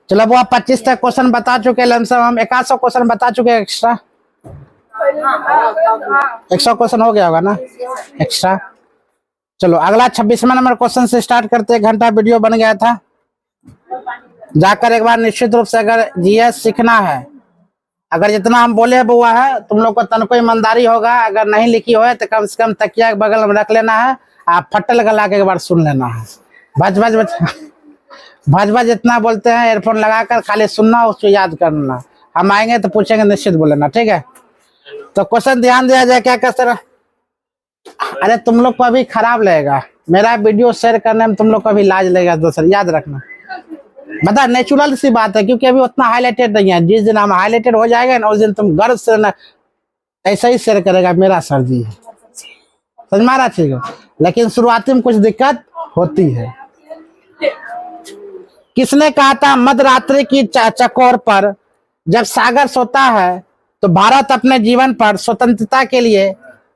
चलो वो आप 25 तक क्वेश्चन बता चुके, लमसम हम 100 क्वेश्चन बता चुके एक्स्ट्रा। 100 क्वेश्चन हो गया होगा ना एक्स्ट्रा। चलो अगला 26वां नंबर क्वेश्चन से स्टार्ट करते। 1 घंटा वीडियो बन गया था, जाकर एक बार निश्चित रूप से अगर जीएस सीखना है, अगर जितना हम बोले बुआ है तुम लोग को तनको ईमानदारी होगा, अगर नहीं लिखी हो तो कम से कम तकिया के बगल में रख लेना है, आप फट्टल गला के एक बार सुन लेना है। भज भज भज भज जितना बोलते हैं एयरफोन लगाकर खाली सुनना, उसको याद करना। हम आएंगे तो पूछेंगे, निश्चित बोलेना, ठीक है। तो क्वेश्चन ध्यान दिया जाए क्या किस तरह। अरे तुम लोग को अभी खराब लगेगा मेरा वीडियो शेयर करने में, तुम लोग को अभी लाज लगेगा दोस्तों, याद रखना। बता नेचुरल सी बात है, क्योंकि अभी उतना हाईलाइटेड नहीं है। जिस दिन हम हाईलाइटेड हो जाएगा ना, उस दिन तुम गर्व से ना ऐसा ही शेयर करेगा मेरा सर जी, समझ मारा ठीक है। लेकिन शुरुआती में कुछ दिक्कत होती है। किसने कहा था मध्यरात्रि की चकोर पर जब सागर सोता है तो भारत अपने जीवन पर स्वतंत्रता के लिए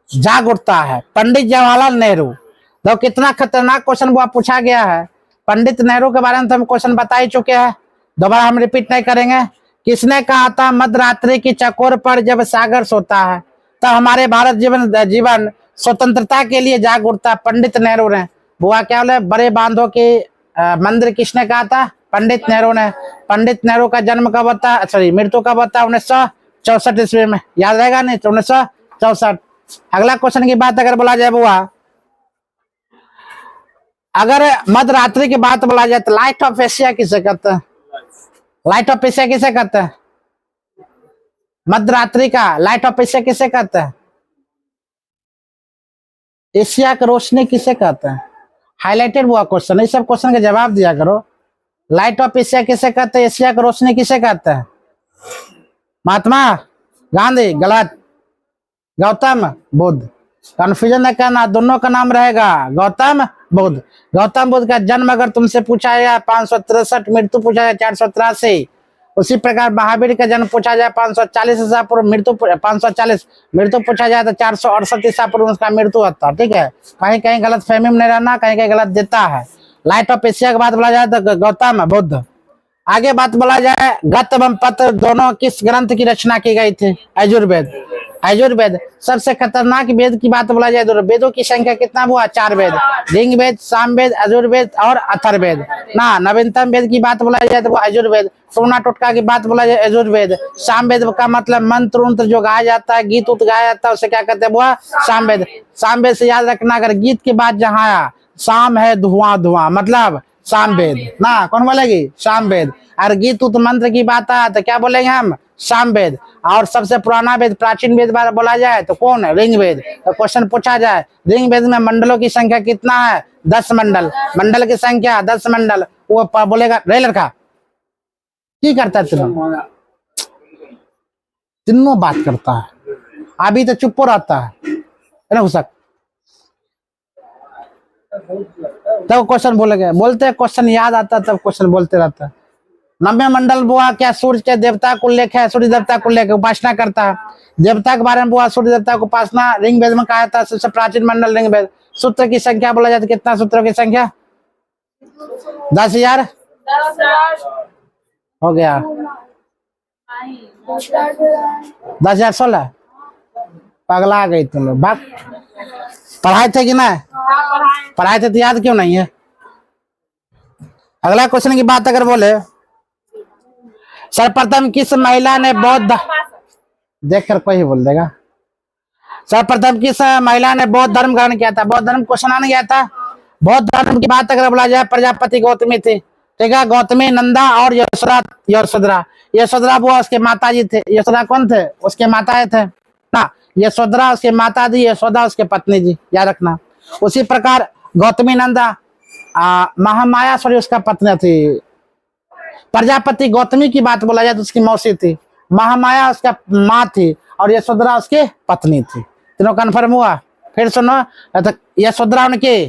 जाग उठता है? पंडित जवाहरलाल नेहरू। तो कितना खतरनाक क्वेश्चन वो पूछा गया है। पंडित नेहरू के बारे में तो हम क्वेश्चन बता ही चुके हैं, दोबारा हम रिपीट नहीं करेंगे। किसने कहा था मध्यरात्रि की चकोर पर जब सागर सोता है तो हमारे भारत जीवन स्वतंत्रता के लिए जाग उठता? पंडित नेहरू ने। बुआ क्या बोले, बड़े बांधों के मंदिर किसने कहा था? पंडित नेहरू ने। पंडित नेहरू का जन्म कब होता, सॉरी मृत्यु कब होता? 1964 ईस्वी में। याद रहेगा नहीं तो 1964। अगला क्वेश्चन की बात अगर बोला जाए बुआ, अगर मध्यरात्रि की बात बोला जाए तो लाइट ऑफ एशिया किसे कहते हैं? लाइट ऑफ एशिया किसे कहते हैं? मध्यरात्रि का लाइट ऑफ एशिया किसे कहते हैं? एशिया की रोशनी किसे कहते हैं? हाईलाइटेड हुआ क्वेश्चन, इस सब क्वेश्चन का जवाब दिया करो। लाइट ऑफ एशिया किसे कहते हैं? एशिया की रोशनी किसे कहते हैं? महात्मा गांधी गलत, गौतम बुद्ध। कंफ्यूजन न करना, दोनों का नाम रहेगा गौतम बुद्ध। गौतम बुद्ध का जन्म अगर तुमसे पूछा जाए 563, मृत्यु पूछा जाए 483, उसी प्रकार महावीर का जन्म पूछा जाए 540 ईसा पूर्व, मृत्यु 540, मृत्यु पूछा जाए तो 468 ईसा पूर्व उसका मृत्यु होता। ठीक है, कहीं कहीं गलत फहमी में नहीं रहना, कहीं कहीं गलत देता है। लाइट ऑफ एशिया की बात बोला जाए तो गौतम बुद्ध। आगे बात बोला जाए, गत एवं पत्र दोनों किस ग्रंथ की रचना की गई थी? यजुर्वेद। यजुर्वेद सबसे खतरनाक वेद की बात बोला जाए तो वेदों की संख्या कितना हुआ? 4 वेद, ऋग्वेद, सामवेद, यजुर्वेद और अथर्ववेद ना। नवीनतम वेद की बात बोला जाए तो वो यजुर्वेद। सोना टोटका की बात बोला जाए यजुर्वेद। सामवेद का मतलब मंत्र उंत्र जो गाया जाता है, गीत उत गाया जाता है, उसे क्या कहते हैं? वो सामवेद। सामवेद से याद रखना, अगर गीत की बात जहाँ आया, शाम है धुआं धुआं मतलब सामवेद ना। कौन बोलेगी? सामवेद। और गीत उत मंत्र की बात आया तो क्या बोलेंगे हम? सामवेद। और सबसे पुराना वेद, प्राचीन वेद बोला जाए तो कौन है? ऋग्वेद। तो क्वेश्चन पूछा जाए ऋग्वेद में मंडलों की संख्या कितना है? 10 मंडल। मंडल की संख्या 10 मंडल। वो बोलेगा रे लड़का की करता है तीनों बात करता है, अभी तो चुप रहता है ना घुसक। तब क्वेश्चन बोलेगा, बोलते क्वेश्चन याद आता तब क्वेश्चन बोलते रहता है। 90 मंडल बुआ क्या सूर्य के देवता को उल्लेख है? सूर्य देवता को लेकर उपासना करता है। देवता के बारे में बुआ सूर्य देवता को उपासना ऋग्वेद में कहा था, सबसे प्राचीन मंडल ऋग्वेद। सूत्र की संख्या बोला जाए तो कितना सूत्रों की संख्या? 10,000 हो गया। 10,016 पगला गई तुम लोग। बात पढ़ाए थे कि नहीं? पढ़ाए थे तो याद क्यों नहीं है? अगला क्वेश्चन की बात अगर बोले, सर्वप्रथम किस महिला ने बौद्ध, देखकर कोई ही बोल देगा, सर्वप्रथम किस महिला ने बौद्ध धर्म ग्रहण किया था? बौद्ध धर्म क्वेश्चन आने गया था। बौद्ध धर्म की बात अगर बोला जाए, प्रजापति गौतमी थी। ठीक है, गौतमी, नंदा और यशोधरा। यशोधरा वो उसके माता जी थे। यशोधरा कौन थे? उसके माता थे ना। यशोधरा उसके माता जी, यशोदा उसके पत्नी जी, याद रखना। उसी प्रकार गौतमी नंदा महामाया सॉरी उसका पत्नी थी। प्रजापति गौतमी की बात बोला जाए तो उसकी मौसी थी। महामाया उसका माँ थी और यशोधरा उसकी पत्नी थी। तीनों कन्फर्म हुआ? फिर सुनो, यशोधरा उनकी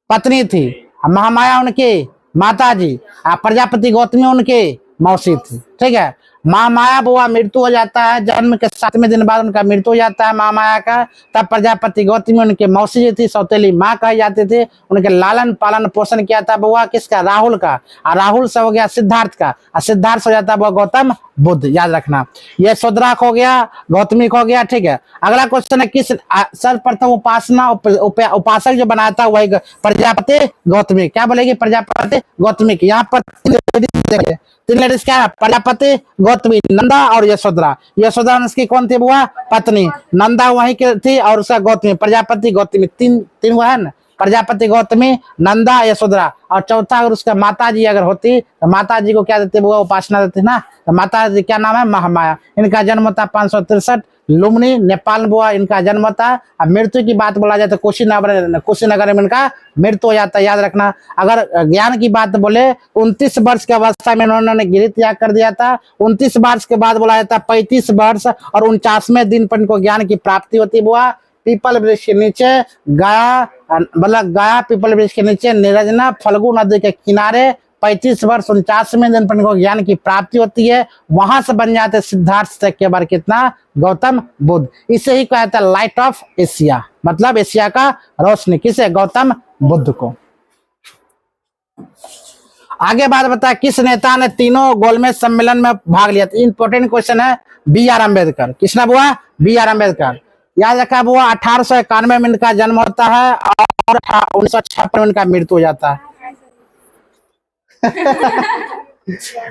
पत्नी थी, महामाया उनकी माता जी, प्रजापति गौतमी उनकी मौसी थी। ठीक है। माँ माया बुआ मृत्यु हो जाता है, जन्म के 7वें दिन बाद उनका मृत्यु हो जाता है माँ माया का। तब प्रजापति गौतमी उनकी मौसी जी थी, सौतेली माँ कही जाती थी। उनके लालन पालन पोषण किया था बुआ किसका, राहुल का। और राहुल से हो गया सिद्धार्थ का, और सिद्धार्थ हो जाता है बुआ गौतम बुद्ध, याद रखना। ये शूद्राक हो गया, गौतमी हो गया, ठीक है। अगला क्वेश्चन है किस सर्वप्रथम उपासना उपासक जो बनाया था वही प्रजापति गौतमी। क्या बोलेगी, प्रजापति गौतमी की। यहाँ पर तीन लेडीज क्या है, प्रजापति गौतमी, नंदा और यशोधरा। यशोधरा उसकी कौन थी बुआ, पत्नी। नंदा वहीं की थी और उसका गौतमी, प्रजापति गौतमी, तीन वो है ना, प्रजापति गौतमी, नंदा, यशोधरा। और चौथा अगर उसका माता जी अगर होती तो माता जी को क्या देते बुआ, उपासना देते ना। तो माता जी क्या नाम है, महामाया। इनका जन्म था 563 लुम्बिनी, नेपाल बुआ इनका जन्म था। अब मृत्यु की बात बोला जाए तो कुशीनगर में इनका मृत्यु हो जाता है, याद रखना। अगर ज्ञान की बात बोले 29 वर्ष की अवस्था में उन्होंने गृह त्याग कर दिया था। 29 वर्ष के बाद बोला जाता है 35 वर्ष और 49वें दिन पर इनको ज्ञान की प्राप्ति होती बुआ। पीपल वृक्ष के नीचे गया, मतलब गया पीपल वृक्ष के नीचे निरजना फल्गु नदी के किनारे 35 वर्ष 49वें दिन पर इनको ज्ञान की प्राप्ति होती है। वहां से बन जाते सिद्धार्थ के बार कितना, गौतम बुद्ध। इसे ही कहता है लाइट ऑफ एशिया, मतलब एशिया का रोशनी, किसे, गौतम बुद्ध को। आगे बात बता, किस नेता ने तीनों गोलमेज सम्मेलन में भाग लिया था। इंपॉर्टेंट क्वेश्चन है, BR अम्बेडकर। किसने बुआ, BR अम्बेडकर। याद रखा बुआ 1891 में इनका जन्म होता है और 1956 में इनका मृत्यु हो जाता है।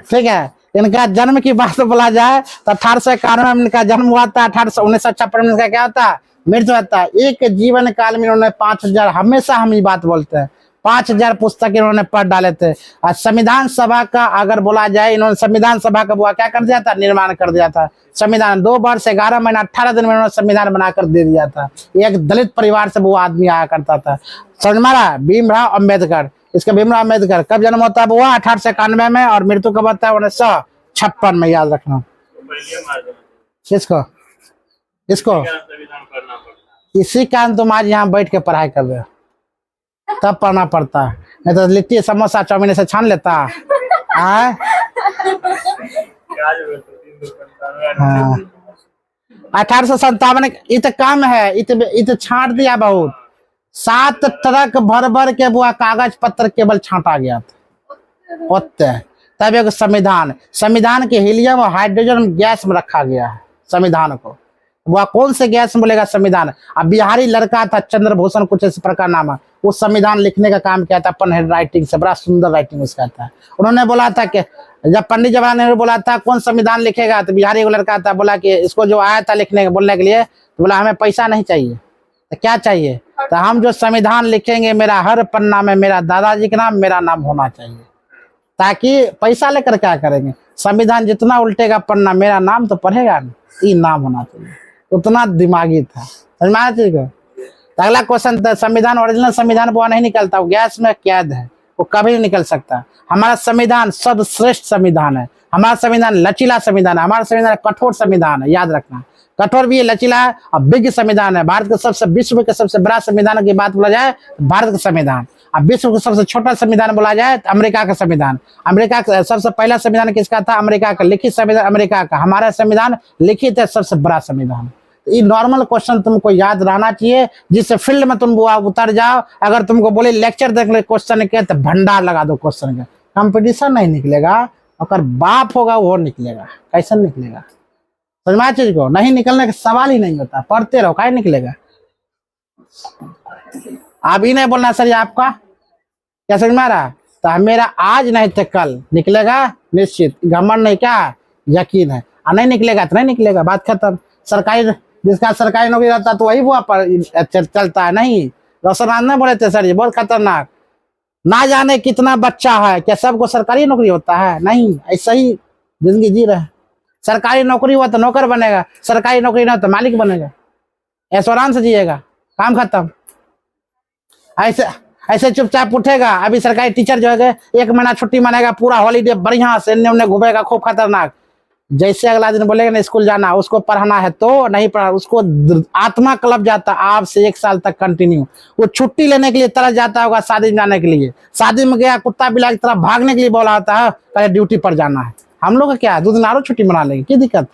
ठीक है। इनका जन्म की बात बोला जाए तो 1891 में इनका जन्म हुआ था, 1956 में इनका क्या होता है, मृत्यु होता है। एक जीवन काल में इन्होंने 5000, हमेशा हम ये बात बोलते हैं, 5000 पुस्तक इन्होंने पढ़ डाले थे। और संविधान सभा का अगर बोला जाए, इन्होंने संविधान सभा का बुआ क्या कर दिया था, निर्माण कर दिया था। संविधान 2 वर्ष 11 महीना 18 दिन में इन्होंने संविधान बनाकर दे दिया था। एक दलित परिवार से वो आदमी आया करता था, समझ मारा, भीमराव अम्बेडकर। इसका भीमराव अम्बेडकर कब जन्म होता है बुआ, 1891 में, और मृत्यु कब होता है, 1956 में, याद रखना। किसको, इसको, इसी कारण तुम आज यहाँ बैठ के पढ़ाई कर रहे हो, तब पढ़ना पड़ता है, नहीं तो लिट्टी समोसा चाउमीन से छान लेता है। हाँ 1857 इत कम है, इत छाट दिया बहुत। 7 ट्रक भर भर के बुआ कागज पत्र केवल छांटा गया था होते। तब एक संविधान के हीलियम और हाइड्रोजन गैस में रखा गया है संविधान को। वह कौन से गैस में बोलेगा, संविधान। अब बिहारी लड़का था चंद्रभूषण कुछ इस प्रकार नाम है, वो संविधान लिखने का काम किया था अपन हैंड राइटिंग से, बड़ा सुंदर राइटिंग उसका था। उन्होंने बोला था कि जब पंडित जवाहरलाल नेहरू बोला था कौन संविधान लिखेगा, तो बिहारी को लड़का था, बोला कि इसको जो आया था लिखने बोलने के लिए, तो बोला हमें पैसा नहीं चाहिए, तो क्या चाहिए, तो हम जो संविधान लिखेंगे मेरा हर पन्ना में मेरा दादाजी का नाम, मेरा नाम होना चाहिए, ताकि पैसा लेकर क्या करेंगे, संविधान जितना उल्टेगा पन्ना मेरा नाम तो पढ़ेगा ना, ये नाम होना चाहिए। उतना दिमागी था, समझ में आया चीज को। तो अगला क्वेश्चन था, संविधान ओरिजिनल संविधान वो नहीं निकलता, वो गैस में कैद है, वो कभी नहीं निकल सकता। हमारा संविधान सर्वश्रेष्ठ संविधान है, हमारा संविधान लचीला संविधान है, हमारा संविधान कठोर संविधान है, याद रखना। कठोर भी है, लचीला है और विज्ञ संविधान है। भारत के सबसे, विश्व के सबसे बड़ा संविधान की बात बोला जाए तो भारत का संविधान, अब विश्व का सबसे छोटा संविधान बोला जाए तो अमेरिका का संविधान। अमेरिका का सबसे पहला संविधान किसका था, अमेरिका का, लिखित संविधान अमेरिका का। हमारा संविधान लिखित है, सबसे बड़ा संविधान। ये नॉर्मल क्वेश्चन तुमको याद रहना चाहिए, जिससे फील्ड में तुम उतर जाओ। अगर तुमको बोले लेक्चर देख ले क्वेश्चन के, तो भंडार लगा दो क्वेश्चन के, कंपटीशन नहीं निकलेगा, अगर बाप होगा वो निकलेगा, कैसे निकलेगा, समझ में चीज को। नहीं निकलने का सवाल ही नहीं होता, पढ़ते रहो, क्या निकलेगा। आप ही नहीं बोलना सर ये आपका, क्या समझ में आ रहा। तो मेरा आज नहीं तो कल निकलेगा निश्चित, घमंड नहीं, क्या यकीन है। और नहीं निकलेगा तो नहीं निकलेगा, बात खत्म। सरकारी, जिसका सरकारी नौकरी रहता तो वही वो पर चलता है। नहीं, रोशन ने बोले थे सर ये बहुत खतरनाक, ना जाने कितना बच्चा है, क्या सबको सरकारी नौकरी होता है, नहीं, ऐसा ही जिंदगी जी रहे। सरकारी नौकरी हुआ तो नौकर बनेगा, सरकारी नौकरी ना तो मालिक बनेगा, ऐश्वर्यान से जिएगा, काम खत्म। ऐसे ऐसे चुपचाप उठेगा। अभी सरकारी टीचर जो है 1 महीना छुट्टी मानेगा, पूरा हॉलीडे बढ़िया से उन्हें घूमेगा, खूब खतरनाक। जैसे अगला दिन बोलेगा ना स्कूल जाना, उसको पढ़ाना है तो नहीं पढ़ा, उसको आत्मा क्लब जाता आप से 1 साल तक कंटिन्यू। वो छुट्टी लेने के लिए तरह जाता होगा शादी में जाने के लिए, शादी में गया कुत्ता बिल्ला की तरह भागने के लिए बोला होता है, कहे ड्यूटी पर जाना है। हम लोग का क्या 2 दिन और छुट्टी मना लेंगे, क्या दिक्कत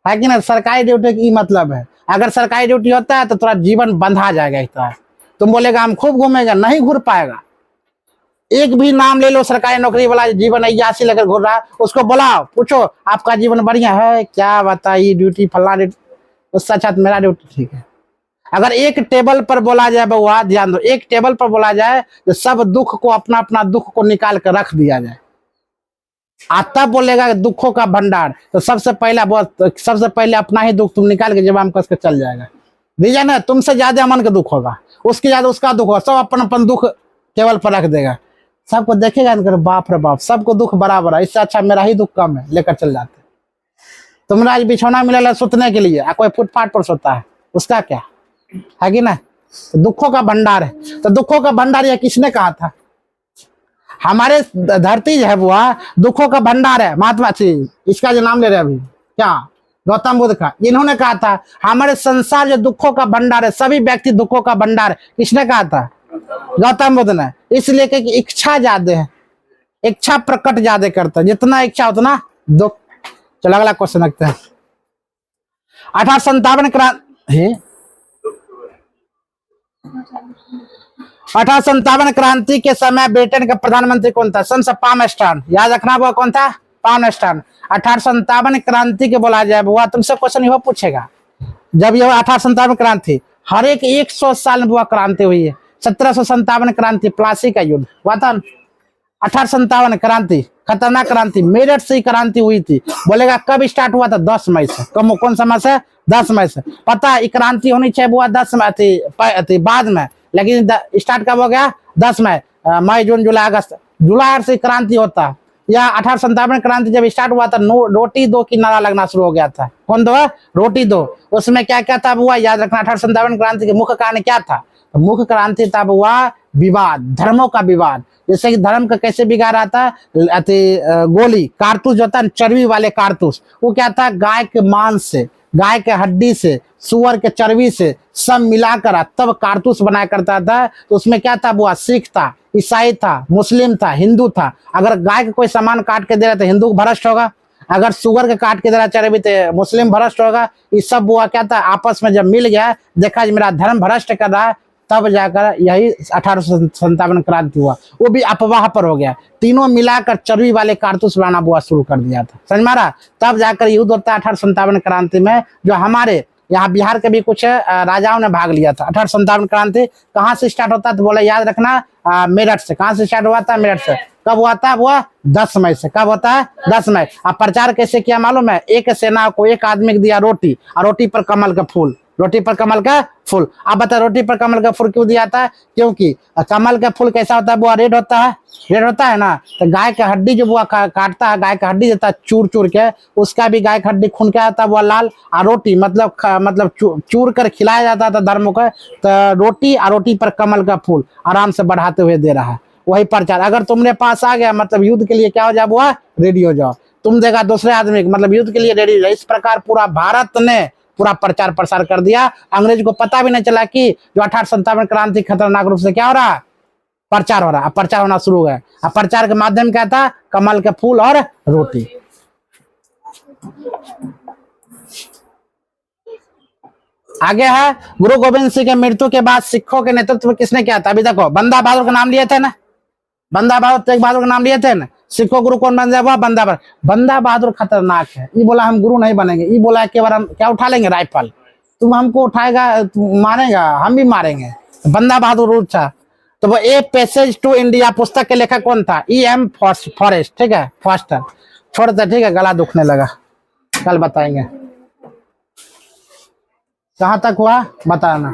है कि ना। सरकारी ड्यूटी की मतलब है, अगर सरकारी ड्यूटी होता है तो थोड़ा जीवन बंधा जाएगा इस तरह। तुम बोलेगा हम खूब घूमेगा, नहीं घूर पाएगा। एक भी नाम ले लो सरकारी नौकरी वाला जीवन अयासी लेकर घूर रहा है, उसको बुलाओ, पूछो आपका जीवन बढ़िया है क्या, बताइए ड्यूटी फला ड्यूटी, उससे अच्छा मेरा ड्यूटी ठीक है। अगर एक टेबल पर बोला जाए बउआ, ध्यान दो, एक टेबल पर बोला जाए तो सब दुख को, अपना अपना दुख को निकाल कर रख दिया जाए, आता बोलेगा दुखों का भंडार, तो सबसे पहले अपना ही दुख तुम निकाल के जबान कस के चल जाएगा। दीजिए ना, तुमसे ज्यादा अमन का दुख होगा, उसके ज्यादा उसका दुख होगा, सब अपन अपन दुख टेबल पर रख देगा, सबको देखेगा इनका, बाप रे बाप सबको दुख बराबर है, इससे अच्छा मेरा ही दुख कम है, लेकर चल जाते। तुमने आज बिछौना मिला सोतने के लिए, कोई फुटपाथ पर सोता है, उसका क्या है कि ना। तो दुखों का भंडार है, तो दुखों का भंडार यह किसने कहा था। हमारे धरती जो है वो दुखों का भंडार है, महात्मा जी इसका जो नाम ले रहे अभी क्या, गौतम बुद्ध का, इन्होंने कहा था हमारे संसार जो दुखों का भंडार है, सभी व्यक्ति दुखों का भंडार है, किसने कहा था, गौतम बुद्ध ने। इसलिए कि इच्छा ज्यादा है, इच्छा प्रकट ज्यादा करता है, जितना इच्छा उतना दुख। चलो अगला क्वेश्चन रखते हैं। 1857 क्रांति के समय ब्रिटेन का प्रधानमंत्री कौन था, सन पामस्टन, याद रखना वो कौन था, पामस्टन। 1857 क्रांति के बोला जाए बुआ, तुमसे क्वेश्चन यह पूछेगा, जब यह 1857 क्रांति, हर एक 100 साल में बुआ क्रांति हुई है। 1757 क्रांति प्लासी का युद्ध हुआ था, 1857 क्रांति खतरनाक क्रांति, मेरठ से ही क्रांति हुई थी। बोलेगा कब स्टार्ट हुआ था, 10 मई से, कौन सा मास है, 10 मई से। पता है क्रांति होनी चाहिए बुआ 10 मई थी बाद में, लेकिन स्टार्ट कब हो गया, 10 मई, मई जून जुलाई अगस्त, जुलाई से क्रांति होता। या 1857 क्रांति जब स्टार्ट हुआ था, रोटी दो की नारा लगना शुरू हो गया था, कौन दो, रोटी दो। उसमें क्या क्या था बुआ, याद रखना। 1857 क्रांति के मुख्य कारण क्या था, तो मुख्य क्रांति था बुआ विवाद, धर्मों का विवाद। जैसे कि धर्म का कैसे बिगाड़ रहा था, गोली कारतूस जो था, चर्बी वाले कारतूस, वो क्या था, गाय के मांस से, गाय के हड्डी से, सुअर के चर्बी से सब मिलाकर तब कारतूस बनाया करता था। तो उसमें क्या था बुआ, सिख था, ईसाई था, मुस्लिम था, हिंदू था। अगर गाय का कोई सामान काट के दे रहा तो हिंदू भ्रष्ट होगा, अगर सुअर के काट के दे रहा चर्बी तो मुस्लिम भ्रष्ट होगा। ये सब बुआ क्या था, आपस में जब मिल गया, देखा मेरा धर्म भ्रष्ट कर रहा है, तब जाकर यही 1857 क्रांति हुआ, वो भी अफवाह पर हो गया। तीनों मिलाकर चर्बी वाले कारतूस बनाना बुआ शुरू कर दिया था, समझ मारा। तब जाकर युद्ध होता है 1857 क्रांति में, जो हमारे यहाँ बिहार के भी कुछ राजाओं ने भाग लिया था। 1857 क्रांति कहाँ से स्टार्ट होता है, तो बोला याद रखना, मेरठ से। कहाँ से स्टार्ट हुआ था, मेरठ से। कब हुआ था वो, 10 मई से। कब होता है, 10 मई। अब प्रचार कैसे किया मालूम है, एक सेना को एक आदमी को दिया रोटी, और रोटी पर कमल का फूल, रोटी पर कमल का फूल। आप बता रोटी पर कमल का फूल क्यों दिया था, क्योंकि कमल का फूल कैसा होता है बुआ, रेड होता है, रेड होता है ना। तो गाय का हड्डी जो बुआ काटता है, गाय का हड्डी देता है चूर चूर के, उसका भी गाय का हड्डी खून के आता है बुआ लाल। और रोटी मतलब चूर कर खिलाया जाता था धर्म को। तो रोटी और रोटी पर कमल का फूल आराम से बढ़ाते हुए दे रहा है, वही प्रचार। अगर तुमने पास आ गया मतलब युद्ध के लिए क्या हो जाओ बुआ, रेडी हो जाओ। तुम देगा दूसरे आदमी मतलब युद्ध के लिए रेडी हो जाओ। इस प्रकार पूरा भारत ने पूरा प्रचार प्रसार कर दिया। अंग्रेज को पता भी नहीं चला कि जो 1857 क्रांति खतरनाक रूप से क्या हो रहा है, प्रचार हो रहा है। प्रचार होना शुरू हो गया। अब प्रचार के माध्यम क्या था, कमल के फूल और रोटी। आगे है, गुरु गोविंद सिंह के मृत्यु के बाद सिखों के नेतृत्व में किसने किया था। अभी देखो बंदा बहादुर का नाम लिए थे ना, बंदा बहादुर तेग बहादुर का नाम लिए थे ना। सिखों गुरु कौन बन जाए, बंदा बहादुर। बंदा बहादुर खतरनाक है। ये बोला हम गुरु नहीं बनेंगे, ये बोला कि बार हम क्या उठा लेंगे, राइफल। तुम हमको उठाएगा, मारेगा, हम भी मारेंगे। बंदा बहादुर रूट था। तो वो ए पैसेज टू इंडिया पुस्तक के लेखक कौन था, E.M. फॉरेस्ट, ठीक है, फॉस्टर। छोड़ दे, ठीक है, गला दुखने लगा, कल बताएंगे। कहाँ तक हुआ बताना।